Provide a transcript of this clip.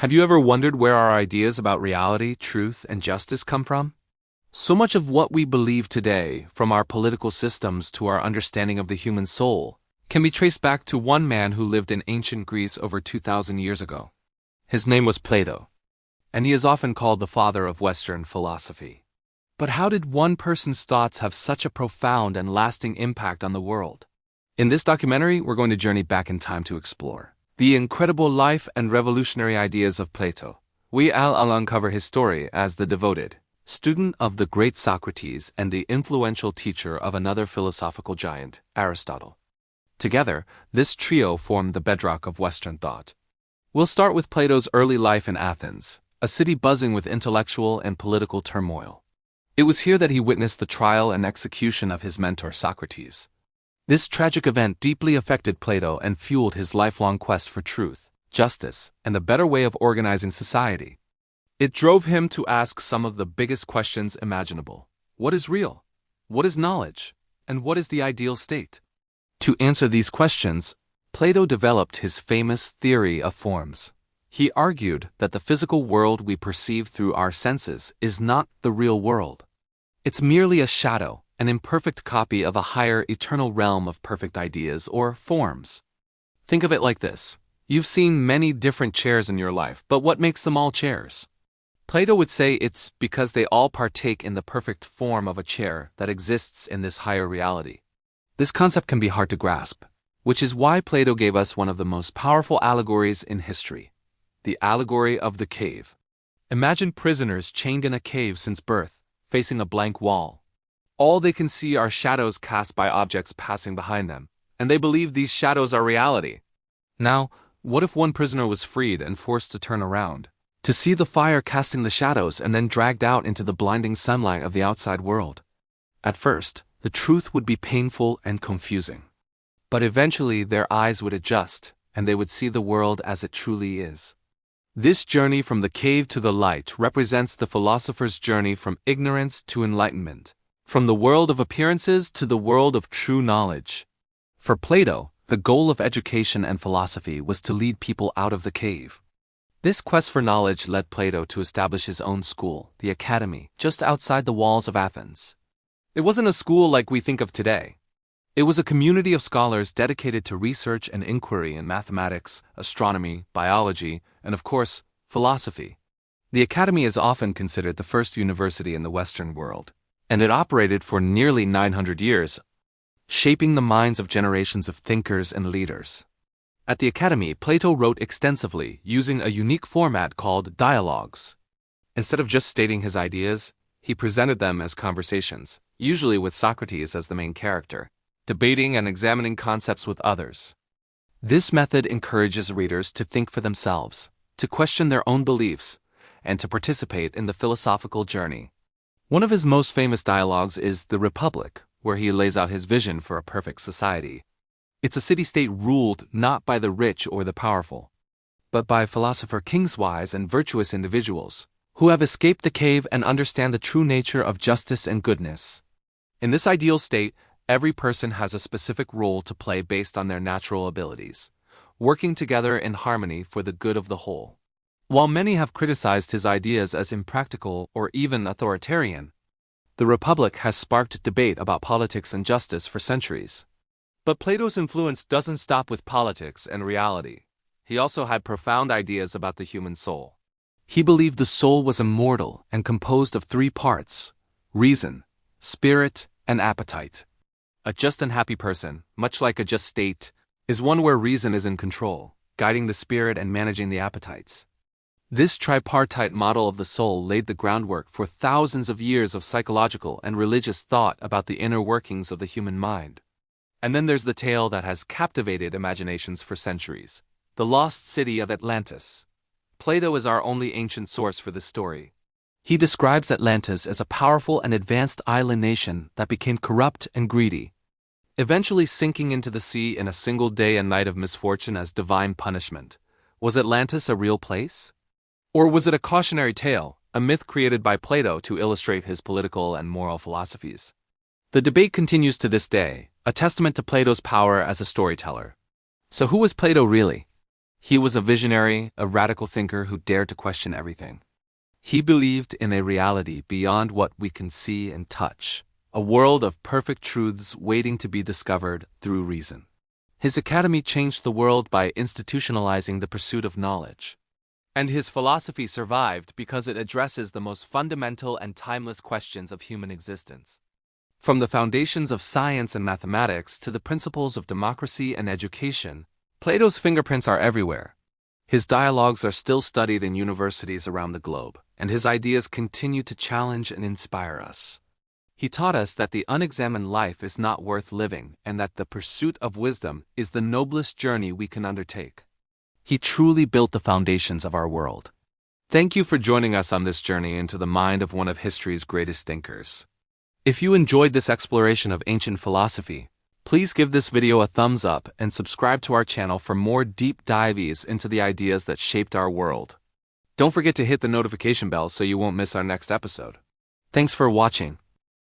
Have you ever wondered where our ideas about reality, truth, and justice come from? So much of what we believe today, from our political systems to our understanding of the human soul, can be traced back to one man who lived in ancient Greece over 2,000 years ago. His name was Plato, and he is often called the father of Western philosophy. But how did one person's thoughts have such a profound and lasting impact on the world? In this documentary, we're going to journey back in time to explore the incredible life and revolutionary ideas of Plato. We'll uncover his story as the devoted student of the great Socrates and the influential teacher of another philosophical giant, Aristotle. Together, this trio formed the bedrock of Western thought. We'll start with Plato's early life in Athens, a city buzzing with intellectual and political turmoil. It was here that he witnessed the trial and execution of his mentor Socrates. This tragic event deeply affected Plato and fueled his lifelong quest for truth, justice, and a better way of organizing society. It drove him to ask some of the biggest questions imaginable. What is real? What is knowledge? And what is the ideal state? To answer these questions, Plato developed his famous theory of forms. He argued that the physical world we perceive through our senses is not the real world. It's merely a shadow, an imperfect copy of a higher eternal realm of perfect ideas or forms. Think of it like this. You've seen many different chairs in your life, but what makes them all chairs? Plato would say it's because they all partake in the perfect form of a chair that exists in this higher reality. This concept can be hard to grasp, which is why Plato gave us one of the most powerful allegories in history, the allegory of the cave. Imagine prisoners chained in a cave since birth, facing a blank wall. All they can see are shadows cast by objects passing behind them, and they believe these shadows are reality. Now, what if one prisoner was freed and forced to turn around, to see the fire casting the shadows and then dragged out into the blinding sunlight of the outside world? At first, the truth would be painful and confusing. But eventually their eyes would adjust, and they would see the world as it truly is. This journey from the cave to the light represents the philosopher's journey from ignorance to enlightenment, from the world of appearances to the world of true knowledge. For Plato, the goal of education and philosophy was to lead people out of the cave. This quest for knowledge led Plato to establish his own school, the Academy, just outside the walls of Athens. It wasn't a school like we think of today. It was a community of scholars dedicated to research and inquiry in mathematics, astronomy, biology, and of course, philosophy. The Academy is often considered the first university in the Western world, and it operated for nearly 900 years, shaping the minds of generations of thinkers and leaders. At the Academy, Plato wrote extensively, using a unique format called dialogues. Instead of just stating his ideas, he presented them as conversations, usually with Socrates as the main character, debating and examining concepts with others. This method encourages readers to think for themselves, to question their own beliefs, and to participate in the philosophical journey. One of his most famous dialogues is The Republic, where he lays out his vision for a perfect society. It's a city-state ruled not by the rich or the powerful, but by philosopher kingswise and virtuous individuals, who have escaped the cave and understand the true nature of justice and goodness. In this ideal state, every person has a specific role to play based on their natural abilities, working together in harmony for the good of the whole. While many have criticized his ideas as impractical or even authoritarian, the Republic has sparked debate about politics and justice for centuries. But Plato's influence doesn't stop with politics and reality. He also had profound ideas about the human soul. He believed the soul was immortal and composed of three parts: reason, spirit, and appetite. A just and happy person, much like a just state, is one where reason is in control, guiding the spirit and managing the appetites. This tripartite model of the soul laid the groundwork for thousands of years of psychological and religious thought about the inner workings of the human mind. And then there's the tale that has captivated imaginations for centuries, the lost city of Atlantis. Plato is our only ancient source for this story. He describes Atlantis as a powerful and advanced island nation that became corrupt and greedy, eventually sinking into the sea in a single day and night of misfortune as divine punishment. Was Atlantis a real place? Or was it a cautionary tale, a myth created by Plato to illustrate his political and moral philosophies? The debate continues to this day, a testament to Plato's power as a storyteller. So who was Plato really? He was a visionary, a radical thinker who dared to question everything. He believed in a reality beyond what we can see and touch, a world of perfect truths waiting to be discovered through reason. His academy changed the world by institutionalizing the pursuit of knowledge. And his philosophy survived because it addresses the most fundamental and timeless questions of human existence. From the foundations of science and mathematics to the principles of democracy and education, Plato's fingerprints are everywhere. His dialogues are still studied in universities around the globe, and his ideas continue to challenge and inspire us. He taught us that the unexamined life is not worth living and that the pursuit of wisdom is the noblest journey we can undertake. He truly built the foundations of our world. Thank you for joining us on this journey into the mind of one of history's greatest thinkers. If you enjoyed this exploration of ancient philosophy, please give this video a thumbs up and subscribe to our channel for more deep dives into the ideas that shaped our world. Don't forget to hit the notification bell so you won't miss our next episode. Thanks for watching.